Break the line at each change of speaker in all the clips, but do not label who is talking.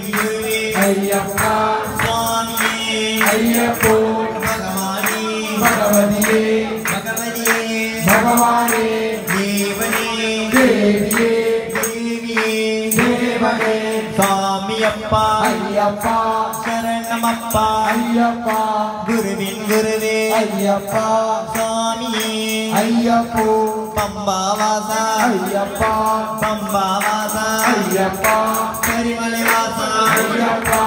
ஐயப்பா சுவாமியே ஐயப்போ பகவானே பகவதியே பகவதியே பகவானே தேவனே தேவியே தேவியே தேவனே சாமியப்பா ஐயப்பா சரணமப்பா ஐயப்பா குருவின் குருவே ஐயப்பா சாமியே ஐயப்போ பம்பாவாசா ஐயப்பா பம்பாவாசா ஐயப்பா கரிமலை வாசா ஐயப்பா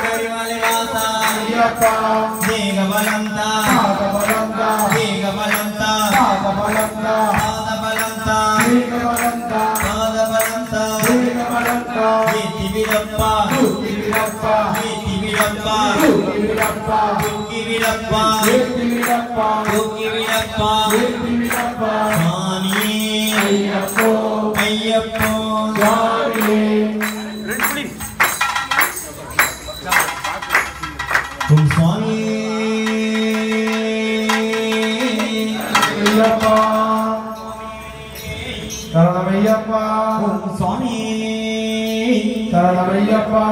கரிமலை வாசா ஐயப்பா தேகபலந்தா பாதபலந்தா தேகபலந்தா பாதபலந்தா பாதபலந்தா தேகபலந்தா பாதபலந்தா தேகபலந்தா ஏத்தி விடப்பா தூக்கி விடப்பா ஏத்தி விடப்பா தூக்கி விடப்பா தூக்கி விடப்பா ஏத்தி விடப்பா தூக்கி விடப்பா ஏத்தி விடப்பா சாமியே ஐயப்போ ஐயப்போ சாமியே ஓம் சுவாமியே ஐயப்பா சரணமையப்பா ஓம் சுவாமியே சரணமையப்பா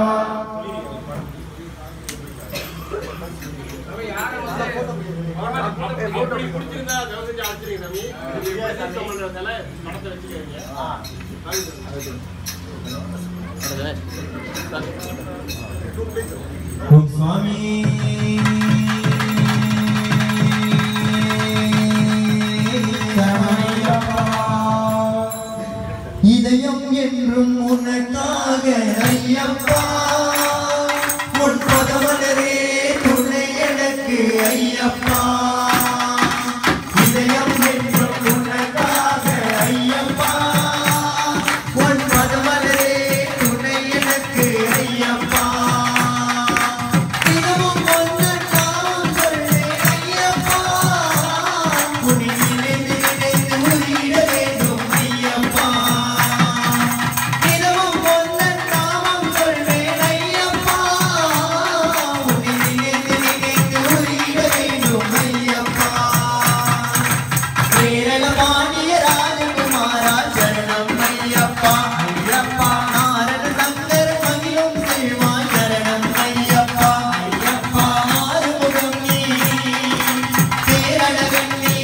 ஓம் சுவாமி இதயம் என்றும் உனக்காக ஐயப்பா உன் பகவனரே துணை எனக்கு ஐயப்பா இதயம் என்றும் உனக்காக ஐயப்பா உன் பகவனரே துணை எனக்கு ஐயப்பா தினமும் ஒன்று நாமம் சொல்வேன் ஐயப்பா உன்னை நினைந்து நினைந்து உயிர வேண்டும் ஐயப்பா தினமும் ஒன்று நாமம் சொல்வேன் ஐயப்பா உன்னை நினைந்து நினைந்து உயிர வேண்டும் ஐயப்பா கேரளமானிய ராஜகுமாரா சரணம் ஐயப்பா ஐயப்பா நாரண சங்கர மகிழும் செல்வாய் சரணம் ஐயப்பா ஐயப்பா ஆறுமுகம் நீ பேரழகன் நீ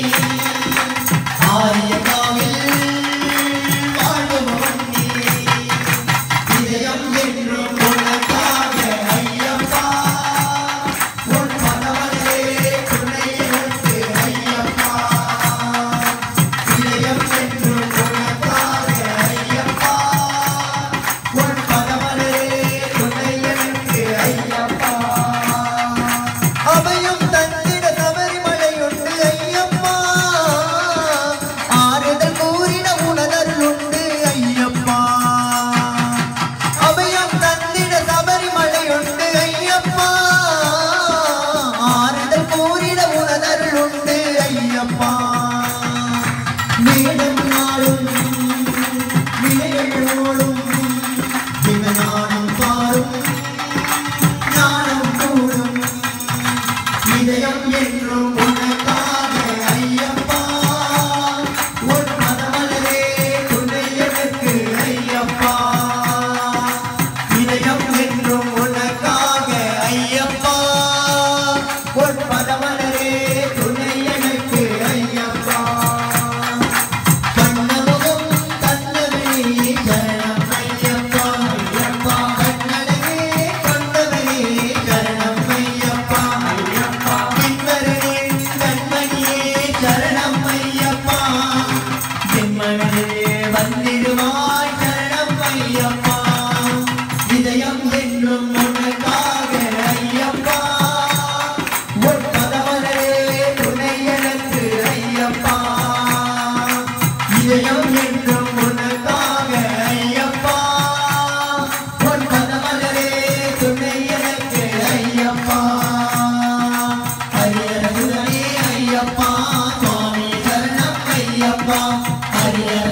ஆரியகாவில் வாழ்பவன் நீ இதயம் என்றும் உனக்காக ஐயப்பா உன் பகவனே துணை எனக்கு ஐயப்பா இதயம் என்றும் உனக்காக ஐயப்பா உன் பகவனே துணை எனக்கு ஐயப்பா அபயம் தந்திட சபரிமலையுண்டு ஐயப்பா ஆறுதல் கூறின உணர்வுண்டு ஐயப்பா அபயம் தந்திட சபரிமலையுண்டு ஐயப்பா ஆறுதல் கூறின உணர்வுண்டு ஐயப்பா நீடும் நாளும் வினைகளோடும் தினநாளும் பாரும் ஞானம் கூடும் இதயம் என்றும் உனக்காக ஐயப்பா உன் மதமலரே துணை எனக்கு ஐயப்பா இதயம் என்றும் உனக்காக ஐயப்பா உன் மதமலரே துணை எனக்கு ஐயப்பா கண்ணமுகம் கண்ணவனே சரணம் ஐயப்பா ஐயப்பா கண்ணழகே கொண்டவனே சரணம் ஐயப்பா ஐயப்பா பின்வரனே கண்மணியே சரணம் ஐயப்பா ஜென்மனிலே வந்திடுவாய் சரணம் ஐயப்பா இதயம் என்றும் உனக்காக ஐயப்பா உன் பதவனே துணை எனக்கு ஐயப்பா இதயம் என்றும் உனக்காக ஐயப்பா உன் பதவனே துணை எனக்கு ஐயப்பா ஹரியர குருவே ஐயப்பா சுவாமி சரணம் ஐயப்பா ஹரியர